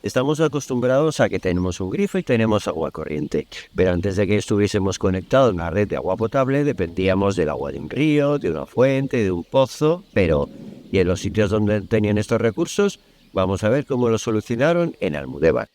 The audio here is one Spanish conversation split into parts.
Estamos acostumbrados a que tenemos un grifo y tenemos agua corriente, pero antes de que estuviésemos conectados a una red de agua potable dependíamos del agua de un río, de una fuente, de un pozo, y en los sitios donde tenían estos recursos, vamos a ver cómo lo solucionaron en Almudévar.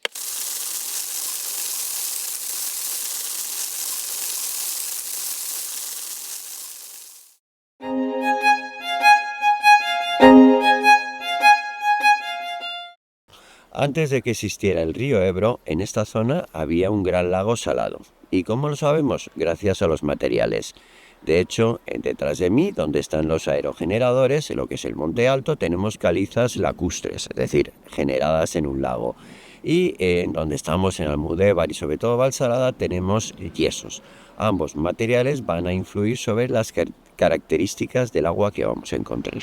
Antes de que existiera el río Ebro, en esta zona había un gran lago salado. ¿Y cómo lo sabemos? Gracias a los materiales. De hecho, detrás de mí, donde están los aerogeneradores, en lo que es el Monte Alto, tenemos calizas lacustres, es decir, generadas en un lago. Y en donde estamos, en Almudévar y sobre todo Valsalada, tenemos yesos. Ambos materiales van a influir sobre las características del agua que vamos a encontrar.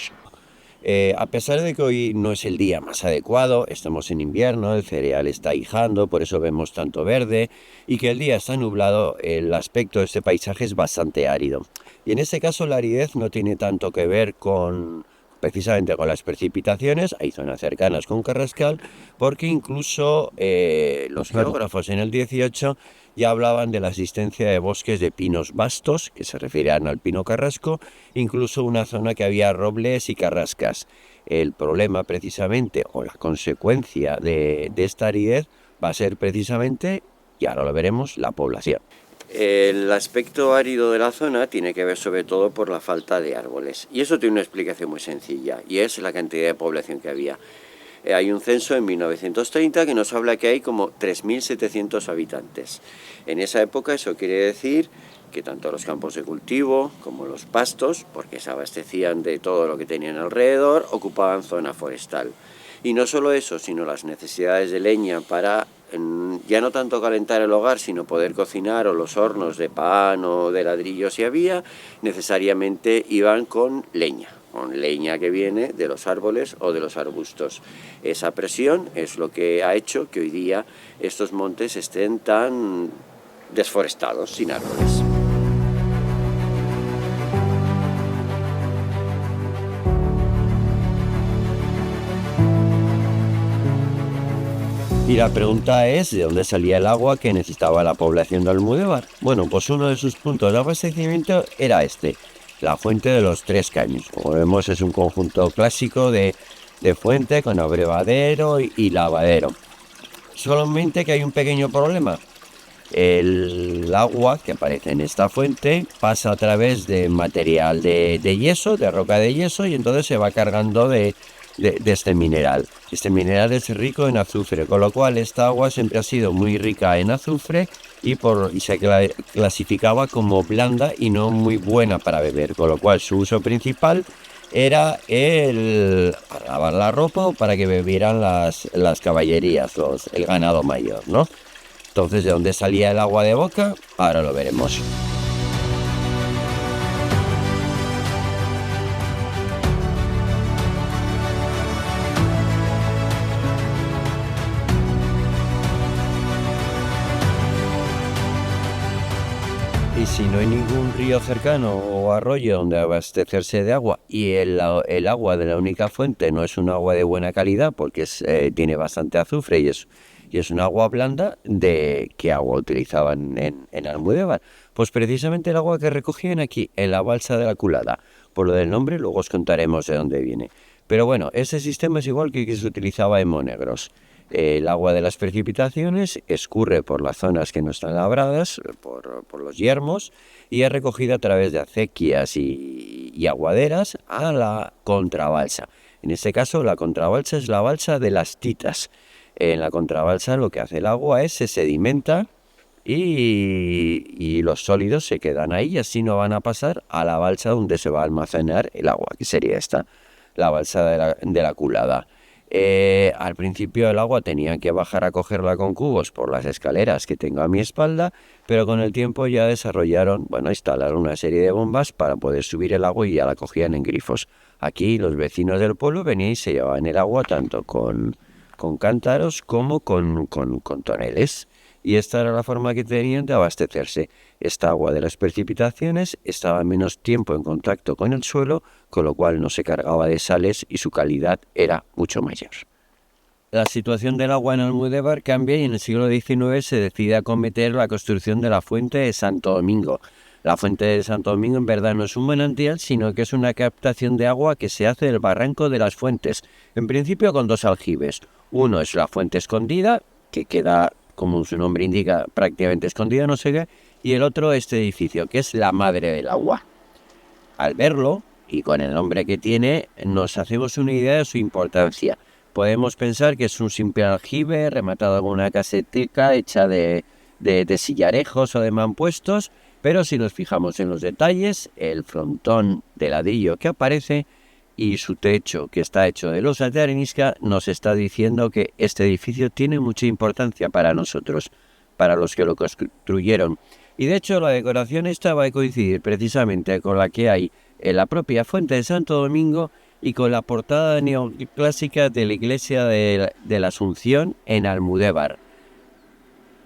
A pesar de que hoy no es el día más adecuado, estamos en invierno, el cereal está hijando, por eso vemos tanto verde, y que el día está nublado, el aspecto de este paisaje es bastante árido. Y en este caso la aridez no tiene tanto que ver precisamente con las precipitaciones, hay zonas cercanas con Carrascal, porque incluso los geógrafos en el 18 ya hablaban de la existencia de bosques de pinos vastos, que se referían al pino carrasco, incluso una zona que había robles y carrascas. El problema precisamente, o la consecuencia de esta aridez, va a ser precisamente, y ahora lo veremos, la población. El aspecto árido de la zona tiene que ver sobre todo por la falta de árboles. Y eso tiene una explicación muy sencilla, y es la cantidad de población que había. Hay un censo en 1930 que nos habla que hay como 3.700 habitantes. En esa época eso quiere decir que tanto los campos de cultivo como los pastos, porque se abastecían de todo lo que tenían alrededor, ocupaban zona forestal. Y no solo eso, sino las necesidades de leña para ya no tanto calentar el hogar, sino poder cocinar, o los hornos de pan o de ladrillo si había, necesariamente iban con leña que viene de los árboles o de los arbustos. Esa presión es lo que ha hecho que hoy día estos montes estén tan desforestados, sin árboles. Y la pregunta es, ¿de dónde salía el agua que necesitaba la población de Almudévar? Bueno, pues uno de sus puntos de abastecimiento era la fuente de los Tres Caños. Como vemos, es un conjunto clásico de fuente con abrevadero y lavadero. Solamente que hay un pequeño problema. El agua que aparece en esta fuente pasa a través de material de yeso, de roca de yeso, y entonces se va cargando de este mineral. Este mineral es rico en azufre, con lo cual esta agua siempre ha sido muy rica en azufre y se clasificaba como blanda y no muy buena para beber, con lo cual su uso principal era para lavar la ropa o para que bebieran las caballerías, el ganado mayor, ¿no? Entonces, ¿de dónde salía el agua de boca? Ahora lo veremos. Y si no hay ningún río cercano o arroyo donde abastecerse de agua, y el agua de la única fuente no es un agua de buena calidad porque tiene bastante azufre y es un agua blanda, ¿de qué agua utilizaban en Almudévar? Pues precisamente el agua que recogían aquí, en la balsa de la Culada. Por lo del nombre, luego os contaremos de dónde viene. Pero bueno, ese sistema es igual que se utilizaba en Monegros. El agua de las precipitaciones escurre por las zonas que no están labradas, por los yermos, y es recogida a través de acequias y aguaderas a la contrabalsa. En este caso, la contrabalsa es la balsa de las Titas. En la contrabalsa lo que hace el agua es se sedimenta y los sólidos se quedan ahí, y así no van a pasar a la balsa donde se va a almacenar el agua, que sería la balsa de la Culada. Al principio el agua tenía que bajar a cogerla con cubos por las escaleras que tengo a mi espalda, pero con el tiempo ya instalaron una serie de bombas para poder subir el agua y ya la cogían en grifos. Aquí los vecinos del pueblo venían y se llevaban el agua tanto con cántaros como con toneles. Y esta era la forma que tenían de abastecerse. Esta agua de las precipitaciones estaba menos tiempo en contacto con el suelo, con lo cual no se cargaba de sales y su calidad era mucho mayor. la situación del agua en Almudévar cambia y en el siglo XIX se decide acometer la construcción de la fuente de Santo Domingo. La fuente de Santo Domingo en verdad no es un manantial, sino que es una captación de agua que se hace del barranco de las Fuentes, en principio con 2 aljibes. Uno es la fuente escondida, que queda, como su nombre indica, prácticamente escondida, no sé qué, y el otro este edificio, que es la madre del agua. Al verlo, y con el nombre que tiene, nos hacemos una idea de su importancia. Podemos pensar que es un simple aljibe rematado con una caseteca hecha de sillarejos o de mampuestos, pero si nos fijamos en los detalles, el frontón de ladrillo que aparece y su techo, que está hecho de losa de arenisca, nos está diciendo que este edificio tiene mucha importancia para nosotros, para los que lo construyeron. Y de hecho la decoración esta va a coincidir precisamente con la que hay en la propia fuente de Santo Domingo y con la portada neoclásica de la iglesia de la Asunción en Almudévar.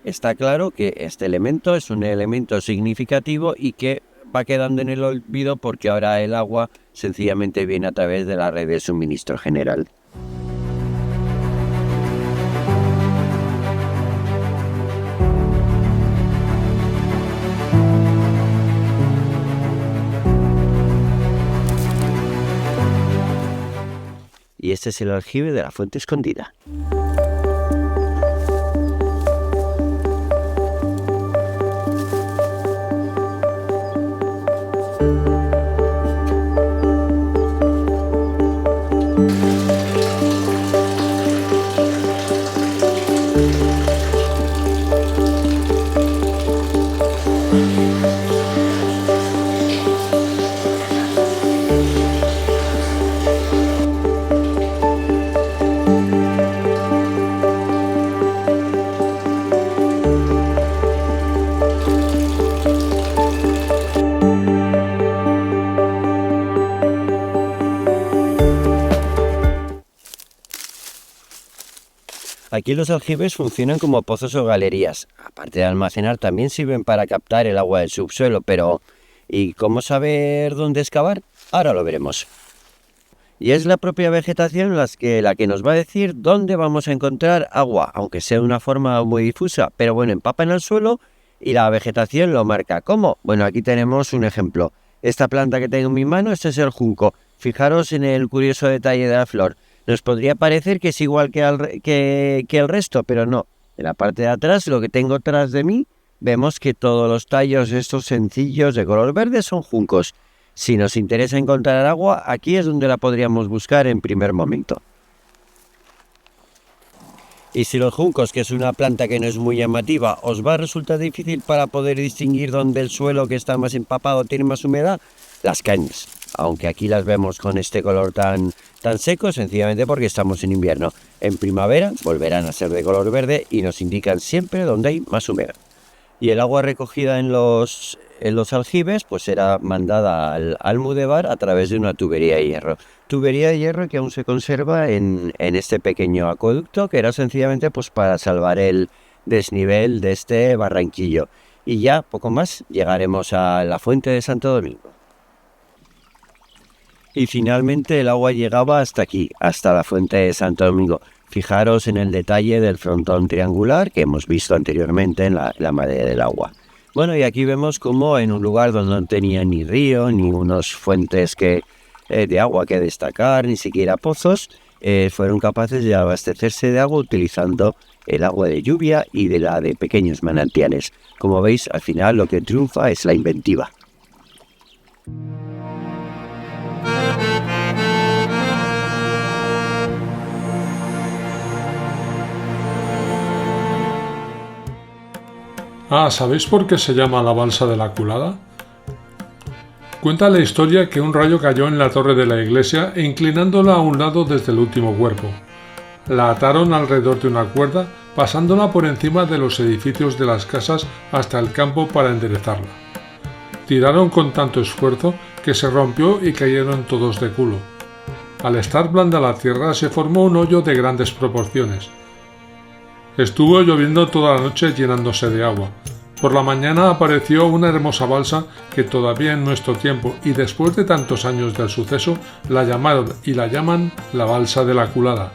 Está claro que este elemento es un elemento significativo y que va quedando en el olvido porque ahora el agua sencillamente viene a través de la red de suministro general. Y este es el aljibe de la fuente escondida. Aquí los aljibes funcionan como pozos o galerías. Aparte de almacenar, también sirven para captar el agua del subsuelo, pero ¿y cómo saber dónde excavar? Ahora lo veremos. Y es la propia vegetación la que nos va a decir dónde vamos a encontrar agua, aunque sea de una forma muy difusa, pero bueno, empapa en el suelo y la vegetación lo marca. ¿Cómo? Bueno, aquí tenemos un ejemplo. Esta planta que tengo en mi mano, este es el junco. Fijaros en el curioso detalle de la flor. Nos podría parecer que es igual que el resto, pero no. En la parte de atrás, lo que tengo tras de mí, vemos que todos los tallos estos sencillos de color verde son juncos. Si nos interesa encontrar agua, aquí es donde la podríamos buscar en primer momento. Y si los juncos, que es una planta que no es muy llamativa, os va a resultar difícil para poder distinguir dónde el suelo que está más empapado tiene más humedad, las cañas. Aunque aquí las vemos con este color tan seco, sencillamente porque estamos en invierno. En primavera volverán a ser de color verde y nos indican siempre dónde hay más humedad. Y el agua recogida en los aljibes pues será mandada al Almudévar a través de una tubería de hierro. Tubería de hierro que aún se conserva en este pequeño acueducto, que era sencillamente pues para salvar el desnivel de este barranquillo. Y ya poco más llegaremos a la fuente de Santo Domingo. Y finalmente el agua llegaba hasta aquí, hasta la fuente de Santo Domingo. Fijaros en el detalle del frontón triangular que hemos visto anteriormente en la madera del agua. Bueno, y aquí vemos como en un lugar donde no tenía ni río, ni unas fuentes de agua que destacar, ni siquiera pozos, fueron capaces de abastecerse de agua utilizando el agua de lluvia y de pequeños manantiales. Como veis, al final lo que triunfa es la inventiva. ¿Sabéis por qué se llama la balsa de la culada? Cuenta la historia que un rayo cayó en la torre de la iglesia inclinándola a un lado desde el último cuerpo. La ataron alrededor de una cuerda, pasándola por encima de los edificios de las casas hasta el campo para enderezarla. Tiraron con tanto esfuerzo que se rompió y cayeron todos de culo. Al estar blanda la tierra se formó un hoyo de grandes proporciones. Estuvo lloviendo toda la noche llenándose de agua. Por la mañana apareció una hermosa balsa que todavía en nuestro tiempo y después de tantos años del suceso la llamaron y la llaman la balsa de la culada.